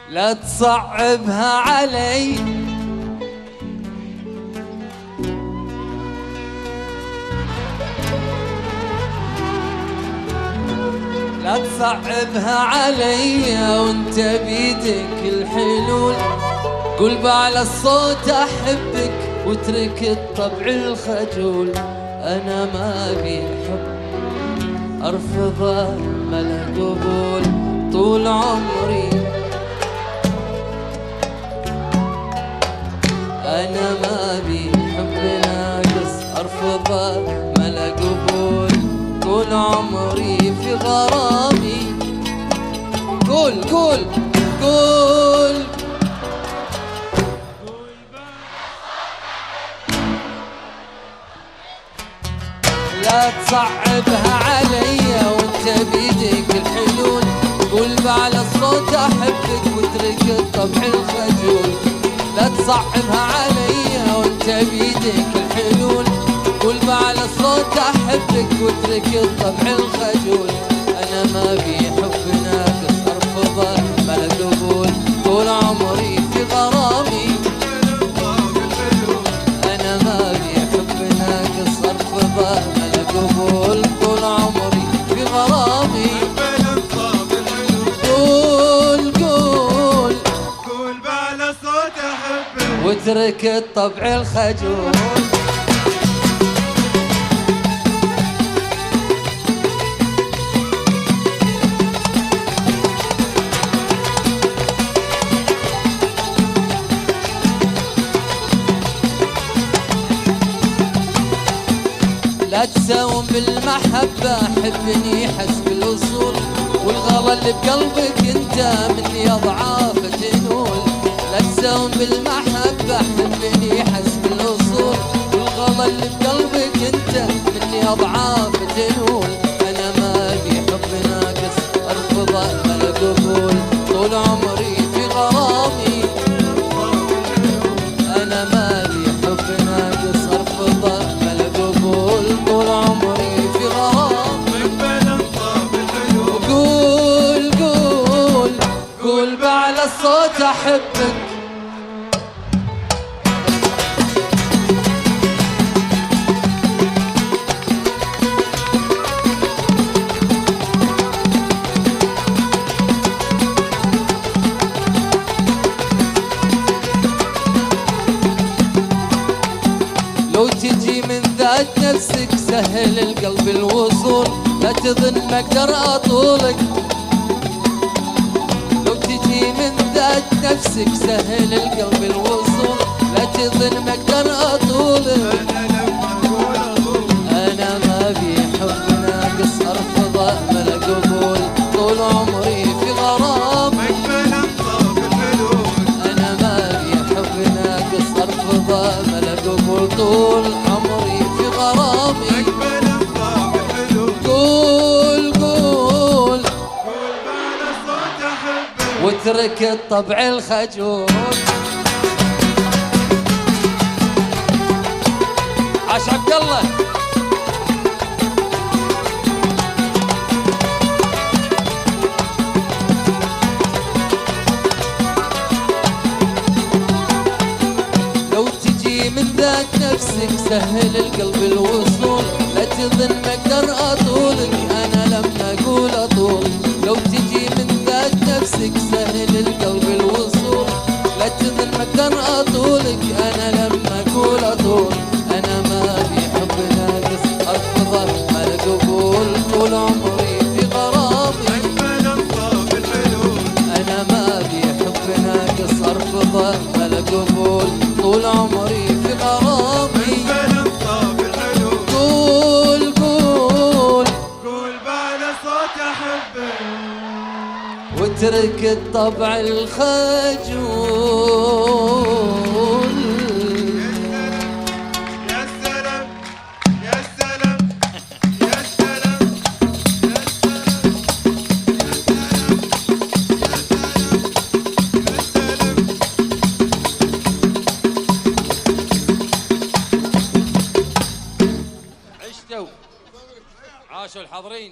لا تصعبها علي، لا تصعبها علي وانت بيدك الحلول. قول بعلى الصوت احبك واترك الطبع الخجول. انا ما بي حب ارفضه ما له قبول طول عمري. انا ما بي حب ناقص ارفضه ما له قبول طول عمري في غرامي. قول قول قول لا تصعبها علي وانت بيدك الحلول. قول بعلى الصوت احبك واترك الطبع الخجول. لا تصعبها علي وانت بيدك الحلول. قول بعلى الصوت احبك واترك الطبع الخجول. انا ما بي حب ناقص ارفضه ما له قبول طول عمري في غرامي. انا ما بي حب ناقص ارفضه ما له قبول طول عمري في غرامي. قول قول قول بعلى صوت احبك واترك الطبع الخجول. لا تساوم بالمحبة حبني حسب الوصول. والغلا اللي بقلبك انت مني اضعاف تنول. لا تساوم بالمحبة حبني حسب الوصول. والغلا اللي بقلبك انت مني اضعاف تنول. انا ما بي حب ناقص ارفضه ما له قبول طول عمري في غرامي. انا ما بي حب ناقص ارفضه ما له قبول طول عمري في غرامي. قول قول قول بعلى الصوت احبك لو تجي من ذات نفسك سهل القلب الوصول. لا تظن ما اقدر اطولك. لو تجي من ذات نفسك سهل القلب الوصول. لا تظن ما اقدر اطولك. انا ما بي حب ناقص ارفضه ما له قبول طول عمري في غرامي. انا ما بي حب ناقص ارفضه ما له قبول طول عمري في غرامي. قول قول بعلى صوت احبك واترك الطبع الخجول. عاش عبد الله. لو تجي من ذات نفسك سهل القلب الوصول. لا تظن ما اقدر اطولك. انا لما اقول اطول. لو تجي من ذات نفسك سهل القلب الوصول. لا تظن ما اقدر اطولك. انا لما اقول اطول. انا ما بي حب ناقص ارفضه ما له قبول طول عمري في غرامي. انا ما بي حب ناقص ارفضه ما له قبول طول عمري في غرامي. قول قول قول بعلى صوت احبك واترك الطبع الخجول. يا سلام يا سلام يا سلام يا عشتوا عاشوا الحاضرين.